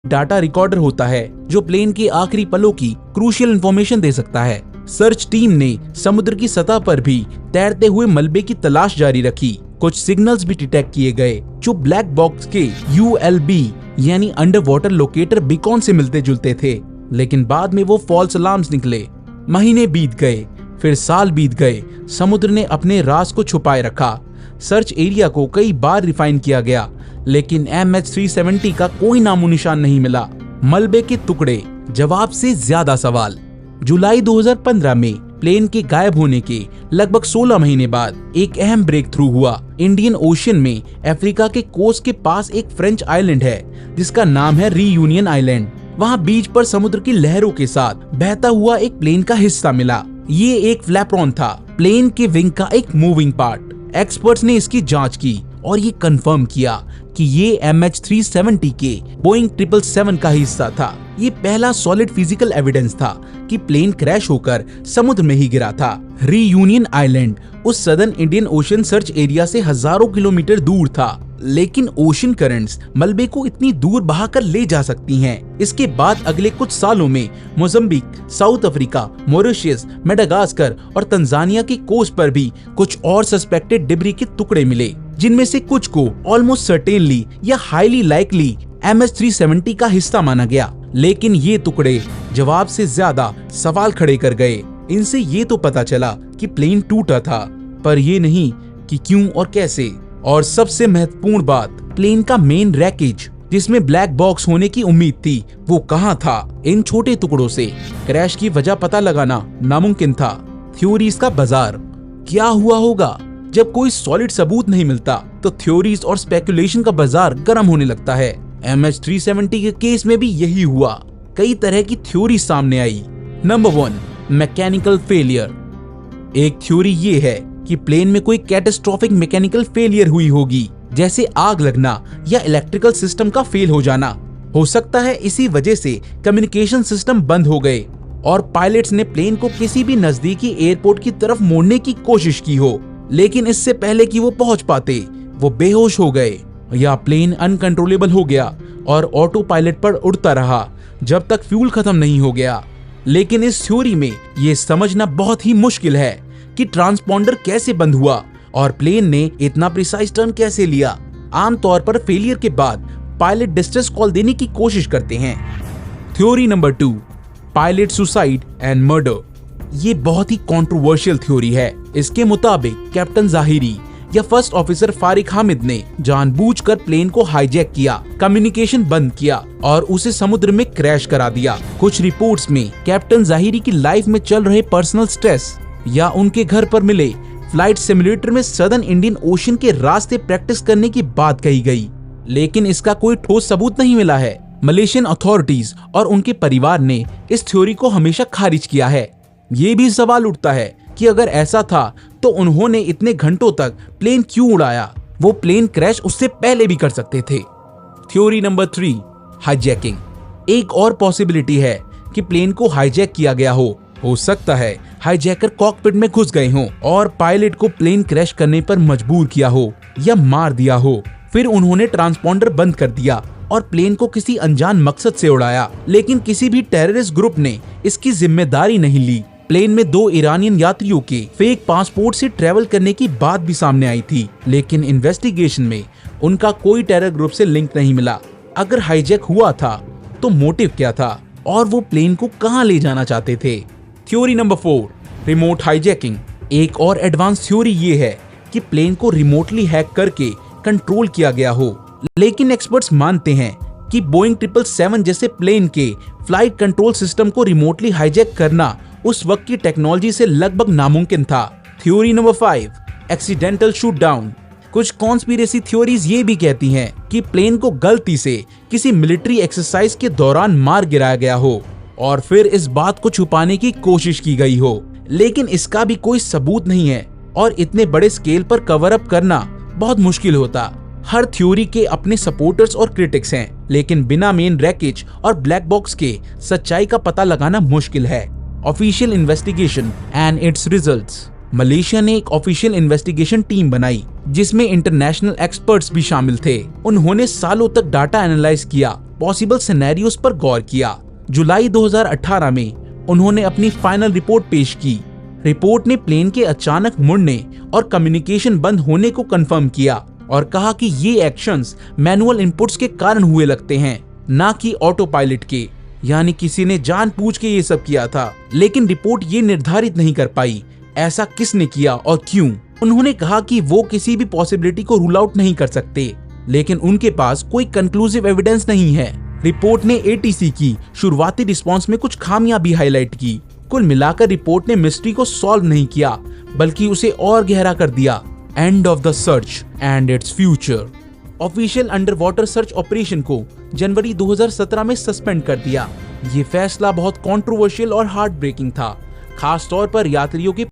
Data recorder होता है जो प्लेन के आखिरी पलों की क्रूशियल इंफॉर्मेशन दे सकता है। सर्च टीम ने समुद्र की सतह पर भी तैरते हुए मलबे की तलाश जारी रखी। कुछ सिग्नल्स भी डिटेक्ट किए गए जो ब्लैक बॉक्स के ULB यानी अंडर वाटर लोकेटर बीकॉन से मिलते जुलते थे, लेकिन बाद में वो फॉल्स अलार्म्स निकले। महीने बीत गए, फिर साल बीत गए। समुद्र ने अपने राज को छुपाए रखा। सर्च एरिया को कई बार रिफाइन किया गया, लेकिन MH370 का कोई नामो निशान नहीं मिला। मलबे के टुकड़े, जवाब से ज्यादा सवाल। जुलाई 2015 में प्लेन के गायब होने के लगभग 16 महीने बाद एक अहम ब्रेक थ्रू हुआ। इंडियन ओशन में अफ्रीका के कोस्ट के पास एक फ्रेंच आइलैंड है जिसका नाम है रीयूनियन आइलैंड। वहाँ बीच पर समुद्र की लहरों के साथ बहता हुआ एक प्लेन का हिस्सा मिला। ये एक फ्लैप्रॉन था, प्लेन के विंग का एक मूविंग पार्ट। एक्सपर्ट्स ने इसकी जांच की और ये कंफर्म किया कि ये MH370 के बोइंग 777 का हिस्सा था। ये पहला सॉलिड फिजिकल एविडेंस था कि प्लेन क्रैश होकर समुद्र में ही गिरा था। रीयूनियन आइलैंड उस southern Indian ocean search area से हजारों किलोमीटर दूर था, लेकिन ओशन करंट्स मलबे को इतनी दूर बहाकर ले जा सकती हैं। इसके बाद अगले कुछ सालों में Mozambique, south Africa, Mauritius, Madagascar और तंजानिया की कोस्ट पर भी कुछ और सस्पेक्टेड डिब्री के टुकड़े मिले, जिनमें से कुछ को ऑलमोस्ट सर्टेनली या हाईली लाइकली MH370 का हिस्सा माना गया। लेकिन ये टुकड़े जवाब से ज्यादा सवाल खड़े कर गए। इनसे ये तो पता चला कि प्लेन टूटा था, पर ये नहीं कि क्यों और कैसे। और सबसे महत्वपूर्ण बात, प्लेन का मेन रैकेज जिसमें ब्लैक बॉक्स होने की उम्मीद थी, वो कहाँ था। इन छोटे टुकड़ों से क्रैश की वजह पता लगाना नामुमकिन था। थ्योरीज का बाजार। क्या हुआ होगा? जब कोई सॉलिड सबूत नहीं मिलता तो थ्योरीज और स्पेकुलेशन का बाजार गर्म होने लगता है। MH370 के केस में भी यही हुआ। कई तरह की थ्योरी सामने आई। Number 1, mechanical failure. एक थ्योरी ये है कि प्लेन में कोई कैटास्ट्रोफिक मैकेनिकल फेलियर हुई होगी, जैसे आग लगना या इलेक्ट्रिकल सिस्टम का फेल हो जाना। हो सकता है इसी वजह से कम्युनिकेशन सिस्टम बंद हो गए और पायलट्स ने प्लेन को किसी भी नजदीकी एयरपोर्ट की तरफ मोड़ने की कोशिश की हो, लेकिन इससे पहले कि वो पहुंच पाते वो बेहोश हो गए, या प्लेन अनकंट्रोलेबल हो गया और ऑटो पायलट पर उड़ता रहा जब तक फ्यूल खत्म नहीं हो गया। लेकिन इस थ्योरी में ये समझना बहुत ही मुश्किल है कि ट्रांसपॉन्डर कैसे बंद हुआ और प्लेन ने इतना प्रिसाइज टर्न कैसे लिया। आमतौर पर फेलियर के बाद पायलट डिस्ट्रेस कॉल देने की कोशिश करते हैं। Theory number 2, pilot suicide and murder. ये बहुत ही कंट्रोवर्शियल थ्योरी है। इसके मुताबिक कैप्टन जाहिरी या फर्स्ट ऑफिसर फारिक हामिद ने जानबूझकर प्लेन को हाईजैक किया, कम्युनिकेशन बंद किया और उसे समुद्र में क्रैश करा दिया। कुछ रिपोर्ट्स में कैप्टन जाहिरी की लाइफ में चल रहे पर्सनल स्ट्रेस या उनके घर पर मिले फ्लाइट सिमुलेटर में सदर्न इंडियन ओशन के रास्ते प्रैक्टिस करने की बात कही गई, लेकिन इसका कोई ठोस सबूत नहीं मिला है। मलेशियन अथॉरिटीज और उनके परिवार ने इस थ्योरी को हमेशा खारिज किया है। ये भी सवाल उठता है कि अगर ऐसा था तो उन्होंने इतने घंटों तक प्लेन क्यों उड़ाया? वो प्लेन क्रैश उससे पहले भी कर सकते थे। Theory number 3, hijacking. एक और पॉसिबिलिटी है कि प्लेन को हाईजैक किया गया हो सकता है हाईजैकर कॉकपिट में घुस गए हों और पायलट को प्लेन क्रैश करने पर मजबूर किया हो या मार दिया हो। फिर उन्होंने ट्रांसपॉन्डर बंद कर दिया और प्लेन को किसी अनजान मकसद से उड़ाया, लेकिन किसी भी टेररिस्ट ग्रुप ने इसकी जिम्मेदारी नहीं ली। प्लेन में 2 ईरानियन यात्रियों के फेक पासपोर्ट से ट्रेवल करने की बात भी सामने आई थी, लेकिन इन्वेस्टिगेशन में उनका कोई टेरर ग्रुप से लिंक नहीं मिला। अगर हाईजैक हुआ था तो मोटिव क्या था और वो प्लेन को कहां ले जाना चाहते थे? Theory number 4, remote hijacking. एक और एडवांस थ्योरी ये है कि प्लेन को रिमोटली हैक करके कंट्रोल किया गया हो, लेकिन एक्सपर्ट्स मानते हैं कि बोइंग 777 जैसे प्लेन के फ्लाइट कंट्रोल सिस्टम को रिमोटली हाईजैक करना उस वक्त की टेक्नोलॉजी से लगभग नामुमकिन था। Theory number 5, accidental shoot down. कुछ कॉन्स्पिरेसी थ्योरीज ये भी कहती हैं कि प्लेन को गलती से किसी मिलिट्री एक्सरसाइज के दौरान मार गिराया गया हो और फिर इस बात को छुपाने की कोशिश की गई हो, लेकिन इसका भी कोई सबूत नहीं है और इतने बड़े स्केल पर कवर अप करना बहुत मुश्किल होता। हर थ्योरी के अपने सपोर्टर्स और क्रिटिक्स हैं, लेकिन बिना मेन रैकेज और ब्लैक बॉक्स के सच्चाई का पता लगाना मुश्किल है। Official investigation and it's results. Malaysia ने एक ऑफिशियल इन्वेस्टिगेशन टीम बनाई जिसमें इंटरनेशनल एक्सपर्ट्स भी शामिल थे। उन्होंने सालों तक डाटा एनालाइज किया पॉसिबल सिनेरियोस पर गौर किया। जुलाई 2018 में उन्होंने अपनी फाइनल रिपोर्ट पेश की। रिपोर्ट ने प्लेन के अचानक मुड़ने और कम्युनिकेशन बंद होने को कंफर्म किया और कहा कि ये एक्शंस मैनुअल इनपुट्स के कारण हुए लगते हैं, ना कि ऑटो पायलट के, यानी किसी ने जानबूझ के ये सब किया था। लेकिन रिपोर्ट ये निर्धारित नहीं कर पाई ऐसा किसने किया और क्यों। उन्होंने कहा कि वो किसी भी पॉसिबिलिटी को रूल आउट नहीं कर सकते, लेकिन उनके पास कोई कंक्लूसिव एविडेंस नहीं है। रिपोर्ट ने एटीसी की शुरुआती रिस्पांस में कुछ खामियां भी हाईलाइट की। कुल मिलाकर रिपोर्ट ने मिस्ट्री को सॉल्व नहीं किया, बल्कि उसे और गहरा कर दिया। End of the search and its future. Official under water search operation को जनवरी 2017 में सस्पेंड कर दिया। ये फैसला बहुत कंट्रोवर्शियल और हार्ट ब्रेकिंग था, खास तौर पर यात्रियों के